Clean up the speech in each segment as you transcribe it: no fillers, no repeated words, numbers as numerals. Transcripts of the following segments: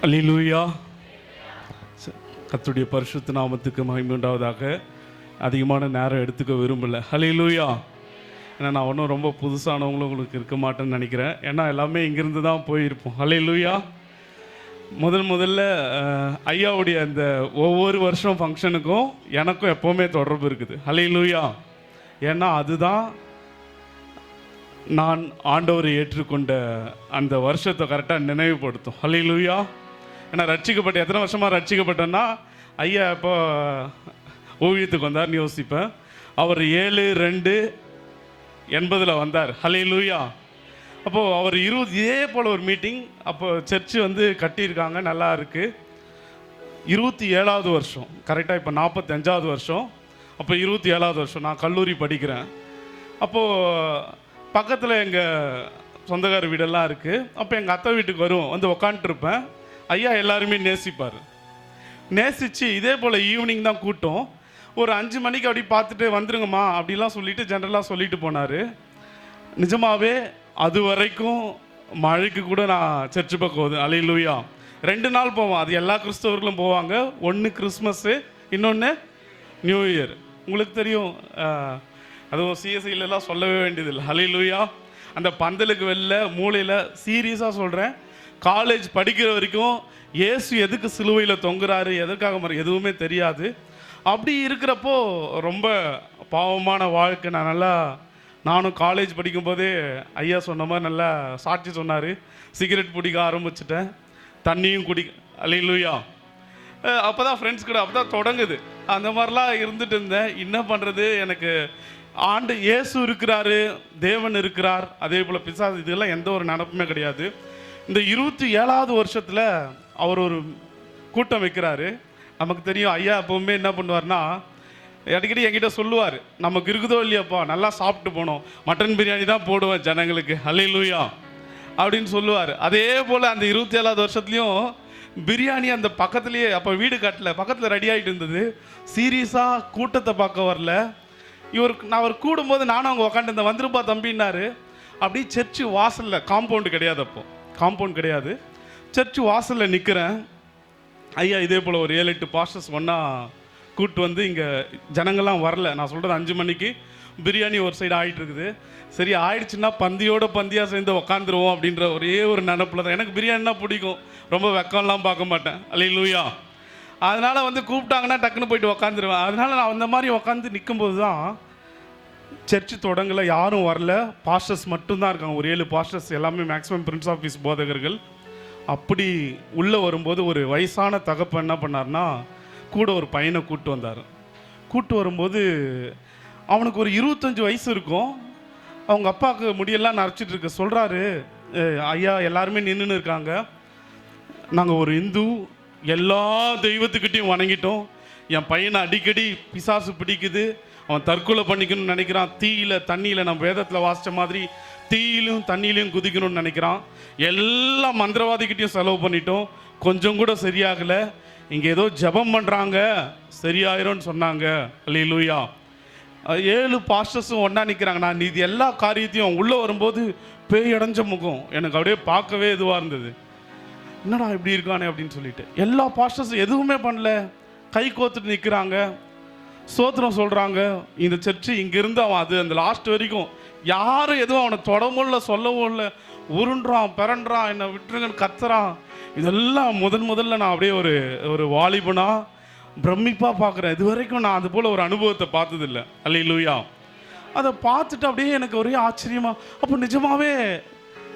அல்லேலூயா. கர்த்தருடைய பரிசுத்த நாமத்துக்கு மகிமை உண்டாவதாக. அதிகமான நேரம் எடுத்துக்க விரும்பலை. அல்லேலூயா. ஏன்னா நான் ஒன்றும் ரொம்ப புதுசானவங்களும் உங்களுக்கு இருக்க மாட்டேன்னு நினைக்கிறேன். ஏன்னா எல்லாமே இங்கேருந்து தான் போயிருப்போம். அல்லேலூயா. முதல்ல ஐயாவுடைய அந்த ஒவ்வொரு வருஷம் ஃபங்க்ஷனுக்கும் எனக்கும் எப்போவுமே தொடர்பு இருக்குது. அல்லேலூயா. ஏன்னா அதுதான் நான் ஆண்டவரை ஏற்றுக்கொண்ட அந்த வருஷத்தை கரெக்டாக நினைவுபடுத்தும். அல்லேலூயா. ஏன்னா ரட்சிக்கப்பட்ட எத்தனை வருஷமாக ரட்சிக்கப்பட்டேன்னா, ஐயா இப்போ ஓவியத்துக்கு வந்தார்னு யோசிப்பேன். அவர் 7/2/80 வந்தார். அல்லேலூயா. அப்போது அவர் 20 இதே போல் ஒரு மீட்டிங் அப்போ சர்ச்சு வந்து கட்டியிருக்காங்க, நல்லா இருக்குது. 27வது வருஷம் கரெக்டாக. இப்போ 45வது வருஷம். அப்போ 27வது வருஷம் நான் கல்லூரி படிக்கிறேன். அப்போது பக்கத்தில் எங்கள் சொந்தக்கார வீடெல்லாம் இருக்குது. அப்போ எங்கள் அத்தை வீட்டுக்கு வரும், வந்து உக்காண்ட்ருப்பேன். ஐயா எல்லாருமே நேசிப்பார். நேசித்து இதே போல் ஈவினிங் தான் கூட்டம். ஒரு 5 மணிக்கு அப்படி பார்த்துட்டு வந்துருங்கம்மா அப்படிலாம் சொல்லிவிட்டு ஜென்ரலாக சொல்லிட்டு போனார். நிஜமாகவே அது வரைக்கும் மழைக்கு கூட நான் சர்ச்சு பக்கம் போகுது. அல்லேலூயா. 2 நாள் போவோம். அது எல்லா கிறிஸ்தவர்களும் போவாங்க. ஒன்று கிறிஸ்மஸ்ஸு, இன்னொன்று நியூ இயர். உங்களுக்கு தெரியும், அதுவும் சிஎஸ்ஐலலாம் சொல்லவே வேண்டியதில்லை. அல்லேலூயா. அந்த பந்தலுக்கு வெளில மூலையில் சீரியஸாக சொல்கிறேன், காலேஜ் படிக்கிற வரைக்கும் இயேசு எதுக்கு சிலுவையில் தொங்குறாரு, எதற்காக எதுவுமே தெரியாது. அப்படி இருக்கிறப்போ ரொம்ப பாவமான வாழ்க்கை. நானும் காலேஜ் படிக்கும்போதே ஐயா சொன்ன மாதிரி நல்லா சாட்சி சொன்னார். சிகரெட் பிடிக்க ஆரம்பிச்சிட்டேன், தண்ணியும் அல்லேலூயா. அப்போ தான் ஃப்ரெண்ட்ஸ் கூட அப்போ தான் தொடங்குது. அந்த மாதிரிலாம் இருந்துட்டு இருந்தேன். என்ன பண்ணுறது, எனக்கு ஆண்டு இயேசு இருக்கிறாரு, தேவன் இருக்கிறார், அதே போல் பிசாசு, இதெல்லாம் எந்த ஒரு நினப்புமே கிடையாது. இந்த 27வது வருஷத்தில் அவர் ஒரு கூட்டம் வைக்கிறாரு. நமக்கு தெரியும் ஐயா எப்பவுமே என்ன பண்ணுவார்னா, அடிக்கடி என்கிட்ட சொல்லுவார், நமக்கு இருக்குதோ இல்லையாப்பா நல்லா சாப்பிட்டு போனோம், மட்டன் பிரியாணி தான் போடுவேன் ஜனங்களுக்கு, அல்லேலூயா அப்படின்னு சொல்லுவார். அதே போல் அந்த 27வது வருஷத்துலேயும் பிரியாணி அந்த பக்கத்துலேயே, அப்போ வீடு கட்டல, பக்கத்தில் ரெடி ஆகிட்டு இருந்தது. சீரியஸாக கூட்டத்தை பார்க்க வரல. நான் அவர் கூடும்போது நானும் அவங்க உக்காந்து வந்துருப்பா தம்பின்னாரு. அப்படி சர்ச்சு வாசலில், காம்பவுண்டு கிடையாது, அப்போ காம்பவுண்ட் கிடையாது, சர்ச்சு வாசலில் நிற்கிறேன். ஐயா இதே போல் ஒரு 7-8 பாஸ்டர்ஸ் ஒன்றா கூப்பிட்டு வந்து, இங்கே ஜனங்கள்லாம் வரல. நான் சொல்கிறது 5 மணிக்கு பிரியாணி ஒரு சைடு ஆகிட்டு இருக்குது. சரி ஆயிடுச்சுன்னா பந்தியோட பந்தியாக சேர்ந்து உக்காந்துருவோம் அப்படின்ற ஒரே ஒரு நினப்பில் தான். எனக்கு பிரியாணினா பிடிக்கும், ரொம்ப வெக்கம்லாம் பார்க்க மாட்டேன். அல்லேலூயா. அதனால் வந்து கூப்பிட்டாங்கன்னா டக்குன்னு போயிட்டு உக்காந்துருவேன். அதனால் நான் அந்த மாதிரி உக்காந்து நிற்கும்போது தான் சர்ச்சு தொடங்கலை, யாரும் வரல, பாஸ்டர்ஸ் மட்டும்தான் இருக்காங்க. ஒரு 7 பாஸ்டர்ஸ், எல்லாமே மேக்ஸிமம் பிரின்ஸ் ஆஃபீஸ் போதகர்கள். அப்படி உள்ளே வரும்போது ஒரு வயசான தகப்பன் என்ன பண்ணார்னா, கூட ஒரு பையனை கூப்பிட்டு வந்தார். கூப்பிட்டு வரும்போது அவனுக்கு ஒரு 25 வயசு இருக்கும். அவங்க அப்பாவுக்கு முடியெல்லாம் நரைச்சிட்டு இருக்க. சொல்கிறாரு, ஐயா எல்லாருமே நின்றுன்னு இருக்காங்க, நாங்கள் ஒரு இந்து, எல்லா தெய்வத்துக்கிட்டையும் வணங்கிட்டோம், என் பையனை அடிக்கடி பிசாசு பிடிக்குது, அவன் தற்கொலை பண்ணிக்கணும்னு நினைக்கிறான், தீயில் தண்ணியில் நம்ம வேதத்தில் வாசித்த மாதிரி தீயிலும் தண்ணியிலையும் குதிக்கணும்னு நினைக்கிறான், எல்லா மந்திரவாதிக்கிட்டையும் செலவு பண்ணிட்டோம், கொஞ்சம் கூட சரியாகலை, இங்கே ஏதோ ஜபம் பண்ணுறாங்க சரியாயிரும்னு சொன்னாங்க. அல்லேலூயா. 7 பாஸ்டர்ஸும் ஒன்றா நிற்கிறாங்க. நான் இது எல்லா காரியத்தையும் உள்ளே வரும்போது பேய் அடைஞ்ச முகம் எனக்கு அப்படியே பார்க்கவே இதுவாக இருந்தது. என்னடா இப்படி இருக்கானே அப்படின்னு சொல்லிட்டு, எல்லா பாஸ்டர்ஸும் எதுவுமே பண்ணல, கை கோத்துட்டு நிற்கிறாங்க, சோத்திரம் சொல்கிறாங்க. இந்த சர்ச்சு இங்கேருந்து அவன் அந்த லாஸ்ட் வரைக்கும் யாரும் எதுவும் அவனை தொடவும் இல்லை, சொல்லவும் இல்லை, உருண்டுறான், பிறன்றான், என்னை விட்டுருங்கன்னு கத்துறான். இதெல்லாம் முதல்ல நான் அப்படியே ஒரு வாலிபனாக பிரமிப்பாக பார்க்குறேன். இது வரைக்கும் நான் அது போல் ஒரு அனுபவத்தை பார்த்ததில்லை. அல்லேலூயா. அதை பார்த்துட்டு அப்படியே எனக்கு ஒரே ஆச்சரியமாக, அப்போ நிஜமாகவே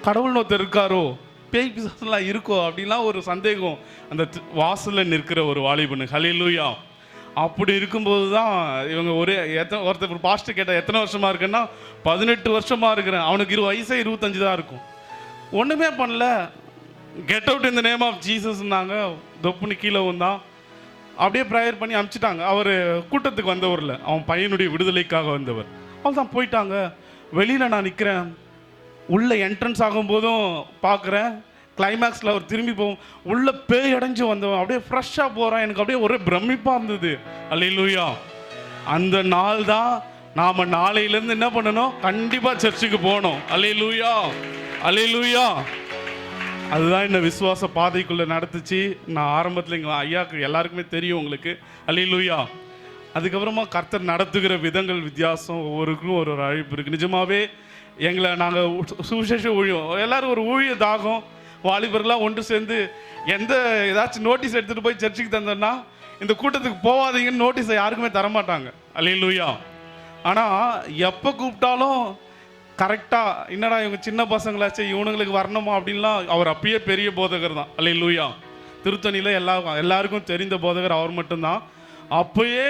கடவுள்னு ஒருத்தர் இருக்காரோ, பேய் பிசாசெல்லாம் இருக்கோ அப்படிலாம் ஒரு சந்தேகம் அந்த வாசலில் நிற்கிற ஒரு வாலிபனுக்கு. அல்லேலூயா. அப்படி இருக்கும்போது தான் இவங்க ஒருத்தர் பாஸ்டர் கேட்டால் எத்தனை வருஷமாக இருக்குன்னா, 18 வருஷமாக இருக்கிறேன். அவனுக்கு 20 வயசே 25 தான் இருக்கும். ஒன்றுமே பண்ணல, get out in the name of ஜீசஸ்னாங்க, தொப்புன்னு கீழே வந்தான். அப்படியே ப்ரேயர் பண்ணி அனுப்பிச்சிட்டாங்க. அவர் கூட்டத்துக்கு வந்தவரில், அவன் பையனுடைய விடுதலைக்காக வந்தவர். அவள் தான் போயிட்டாங்க. வெளியில் நான் நிற்கிறேன். உள்ளே என்ட்ரன்ஸ் ஆகும்போதும் பார்க்குறேன், கிளைமேக்ஸில் அவர் திரும்பி போவோம், உள்ளே பேய் அடைஞ்சு வந்தவன் அப்படியே ஃப்ரெஷ்ஷாக போகிறான். எனக்கு அப்படியே ஒரே பிரமிப்பாக இருந்தது. அல்லேலூயா. அந்த நாள் தான் நாம் நாளையிலேருந்து என்ன பண்ணணும், கண்டிப்பாக சர்ச்சுக்கு போகணும். அல்லேலூயா. அல்லேலூயா. அதுதான் என்ன விசுவாச பாதைக்குள்ளே நடத்துச்சு. நான் ஆரம்பத்தில் எங்கள் ஐயாவுக்கு எல்லாருக்குமே தெரியும் உங்களுக்கு. அல்லேலூயா. அதுக்கப்புறமா கர்த்தர் நடத்துகிற விதங்கள் வித்தியாசம். ஒவ்வொருக்கும் ஒரு அழைப்பு இருக்குது. நிஜமாகவே எங்களை நாங்கள் சுவிசேஷ ஊழியம் எல்லோரும் ஒரு ஊழிய தாகம் வாலிபர்களாக ஒன்று சேர்ந்து ஏதாச்சும் நோட்டீஸ் எடுத்துகிட்டு போய் சர்ச்சுக்கு தந்தோன்னா இந்த கூட்டத்துக்கு போகாதீங்கன்னு நோட்டீஸை யாருக்குமே தரமாட்டாங்க. அல்லேலூயா. ஆனால் எப்போ கூப்பிட்டாலும் கரெக்டாக என்னடா இவங்க சின்ன பசங்களாச்சு இவனுங்களுக்கு வரணுமா அப்படின்லாம் அவர் அப்பயே பெரிய போதகர் தான். அல்லேலூயா. திருத்தணியில் எல்லாருக்கும் தெரிந்த போதகர் அவர் மட்டும்தான். அப்போயே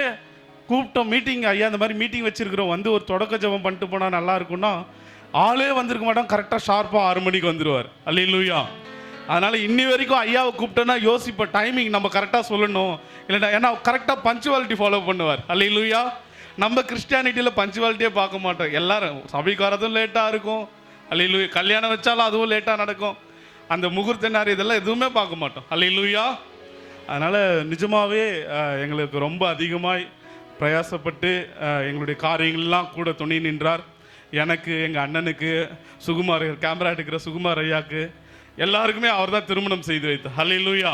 கூப்பிட்டோம் மீட்டிங், ஐயா இந்த மாதிரி மீட்டிங் வச்சுருக்கிறோம், வந்து ஒரு தொடக்க ஜெபம் பண்ணிட்டு போனால் நல்லா இருக்கும்னா ஆளே வந்திருக்க மாட்டோம். கரெக்டாக ஷார்ப்பாக 6 மணிக்கு வந்துடுவார். அல்லேலூயா. அதனால் இன்னி வரைக்கும் ஐயாவை கூப்பிட்டோன்னா யோசிப்போம், டைமிங் நம்ம கரெக்டாக சொல்லணும் இல்லைன்னா, ஏன்னா கரெக்டாக பஞ்சுவாலிட்டி ஃபாலோ பண்ணுவார். அல்லேலூயா. நம்ம கிறிஸ்டியானிட்டியில் பஞ்சுவாலிட்டியே பார்க்க மாட்டோம். எல்லாரும் சபைக்கு வரதும் லேட்டாக இருக்கும். அல்லேலூயா. கல்யாணம் வச்சாலும் அதுவும் லேட்டாக நடக்கும். அந்த முகூர்த்த நேரம் இதெல்லாம் எதுவுமே பார்க்க மாட்டோம். அல்லேலூயா. அதனால் நிஜமாகவே எங்களுக்கு ரொம்ப அதிகமாக பிரயாசப்பட்டு எங்களுடைய காரியங்கள்லாம் கூட துணை நின்றார். எனக்கு, எங்கள் அண்ணனுக்கு, சுகுமார் கேமரா எடுக்கிற சுகுமார் ஐயாவுக்கு எல்லாருக்குமே அவர் தான் திருமணம் செய்து வைத்தார். அல்லேலூயா.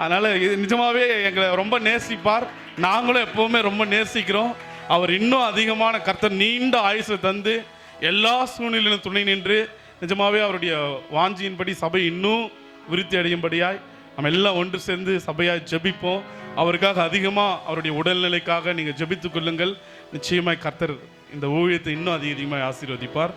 அதனால் இது நிஜமாகவே எங்களை ரொம்ப நேசிப்பார். நாங்களும் எப்போவுமே ரொம்ப நேசிக்கிறோம். அவர் இன்னும் அதிகமான கர்த்தர் நீண்ட ஆயுசை தந்து எல்லா சூழ்நிலையிலும் துணை நின்று நிஜமாகவே அவருடைய வாஞ்சியின்படி சபை இன்னும் விருத்தி அடையும்படியாய் நம்ம எல்லாம் ஒன்று சேர்ந்து சபையாய் ஜெபிப்போம். அவருக்காக அதிகமாக அவருடைய உடல்நிலைக்காக நீங்கள் ஜெபித்து கொள்ளுங்கள். நிச்சயமாய் கர்த்தர் இந்த ஊழியத்தை இன்னும் அதிகமாக ஆசீர்வதிப்பார்.